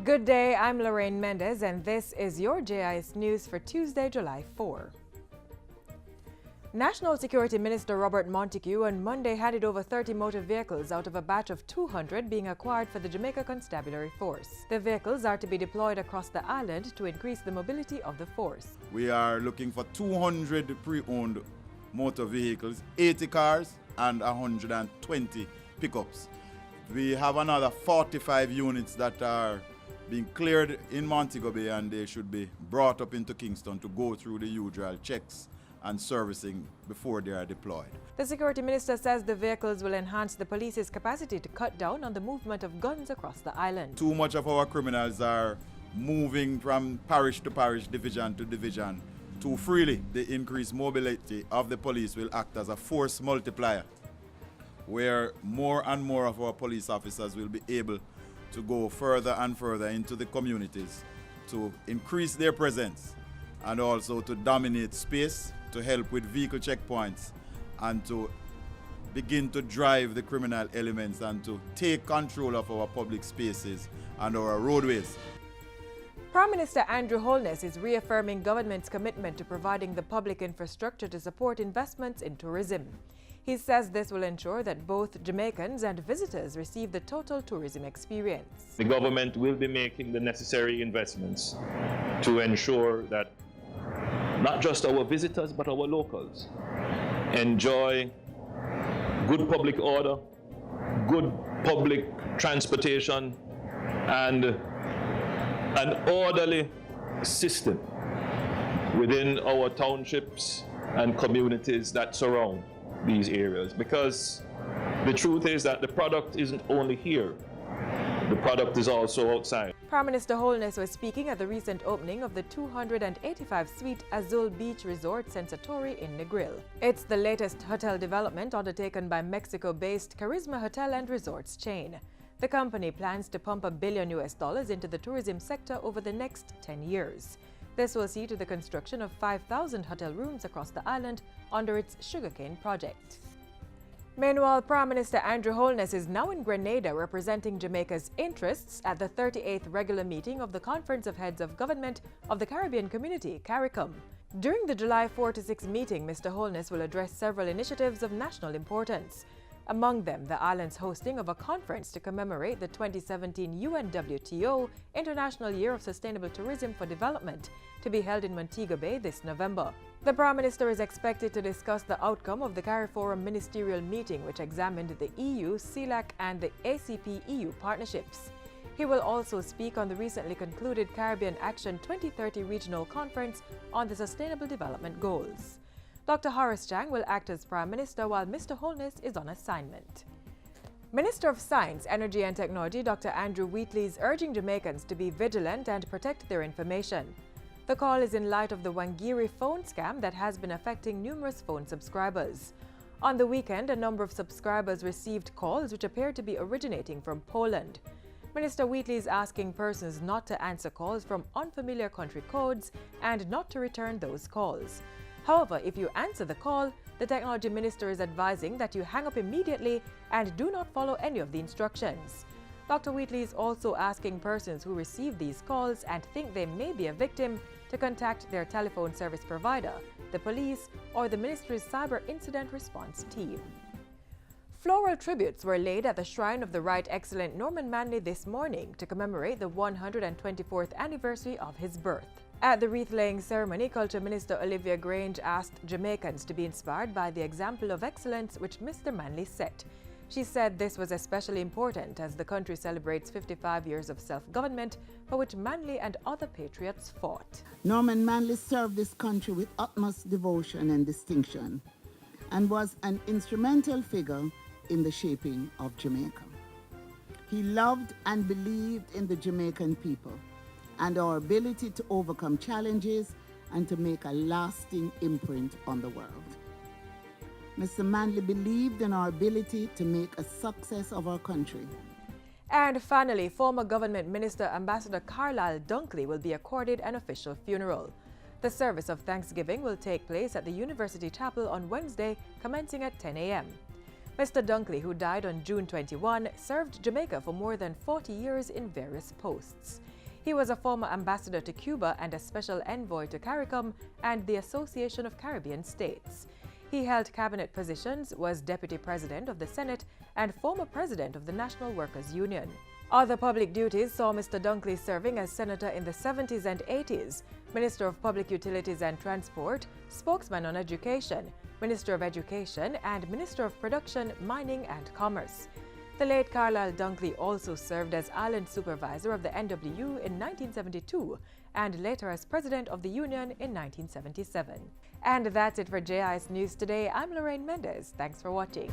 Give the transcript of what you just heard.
Good day, I'm Lorraine Mendez, and this is your JIS News for Tuesday, July 4. National Security Minister Robert Montague on Monday handed over 30 motor vehicles out of a batch of 200 being acquired for the Jamaica Constabulary Force. The vehicles are to be deployed across the island to increase the mobility of the force. We are looking for 200 pre-owned motor vehicles, 80 cars and 120 pickups. We have another 45 units that are being cleared in Montego Bay, and they should be brought up into Kingston to go through the usual checks and servicing before they are deployed. The Security Minister says the vehicles will enhance the police's capacity to cut down on the movement of guns across the island. Too much of our criminals are moving from parish to parish, division to division too freely. The increased mobility of the police will act as a force multiplier, where more and more of our police officers will be able to go further and further into the communities to increase their presence and also to dominate space, to help with vehicle checkpoints, and to begin to drive the criminal elements and to take control of our public spaces and our roadways. Prime Minister Andrew Holness is reaffirming government's commitment to providing the public infrastructure to support investments in tourism. He says this will ensure that both Jamaicans and visitors receive the total tourism experience. The government will be making the necessary investments to ensure that not just our visitors but our locals enjoy good public order, good public transportation, and an orderly system within our townships and communities that surround these areas, because the truth is that the product isn't only here, the product is also outside. Prime Minister Holness was speaking at the recent opening of the 285-suite Azul Beach Resort Sensatori in Negril. It's the latest hotel development undertaken by Mexico-based Charisma Hotel and Resorts chain. The company plans to pump $1 billion into the tourism sector over the next 10 years. This will see to the construction of 5,000 hotel rooms across the island under its sugarcane project. Meanwhile, Prime Minister Andrew Holness is now in Grenada representing Jamaica's interests at the 38th regular meeting of the Conference of Heads of Government of the Caribbean Community, CARICOM. During the July 4 to 6 meeting, Mr. Holness will address several initiatives of national importance. Among them, the island's hosting of a conference to commemorate the 2017 UNWTO International Year of Sustainable Tourism for Development, to be held in Montego Bay this November. The Prime Minister is expected to discuss the outcome of the CARIFORUM ministerial meeting, which examined the EU, CELAC and the ACP-EU partnerships. He will also speak on the recently concluded Caribbean Action 2030 Regional Conference on the Sustainable Development Goals. Dr. Horace Chang will act as Prime Minister while Mr. Holness is on assignment. Minister of Science, Energy and Technology Dr. Andrew Wheatley is urging Jamaicans to be vigilant and protect their information. The call is in light of the Wangiri phone scam that has been affecting numerous phone subscribers. On the weekend, a number of subscribers received calls which appear to be originating from Poland. Minister Wheatley is asking persons not to answer calls from unfamiliar country codes and not to return those calls. However, if you answer the call, the Technology Minister is advising that you hang up immediately and do not follow any of the instructions. Dr. Wheatley is also asking persons who receive these calls and think they may be a victim to contact their telephone service provider, the police, or the Ministry's Cyber Incident Response Team. Floral tributes were laid at the shrine of the Right Excellent Norman Manley this morning to commemorate the 124th anniversary of his birth. At the wreath-laying ceremony, Culture Minister Olivia Grange asked Jamaicans to be inspired by the example of excellence which Mr. Manley set. She said this was especially important as the country celebrates 55 years of self-government for which Manley and other patriots fought. Norman Manley served this country with utmost devotion and distinction and was an instrumental figure in the shaping of Jamaica. He loved and believed in the Jamaican people and our ability to overcome challenges and to make a lasting imprint on the world. Mr. Manley believed in our ability to make a success of our country. And finally, former Government Minister Ambassador Carla Dunkley will be accorded an official funeral. The service of Thanksgiving will take place at the University Chapel on Wednesday, commencing at 10 a.m. Mr. Dunkley, who died on June 21, served Jamaica for more than 40 years in various posts. He was a former ambassador to Cuba and a special envoy to CARICOM and the Association of Caribbean States. He held cabinet positions, was deputy president of the Senate, and former president of the National Workers' Union. Other public duties saw Mr. Dunkley serving as senator in the 70s and 80s, Minister of Public Utilities and Transport, spokesman on education, Minister of Education, and Minister of Production, Mining and Commerce. The late Carla Dunkley also served as island supervisor of the NWU in 1972 and later as president of the union in 1977. And that's it for JIS News Today. I'm Lorraine Mendez. Thanks for watching.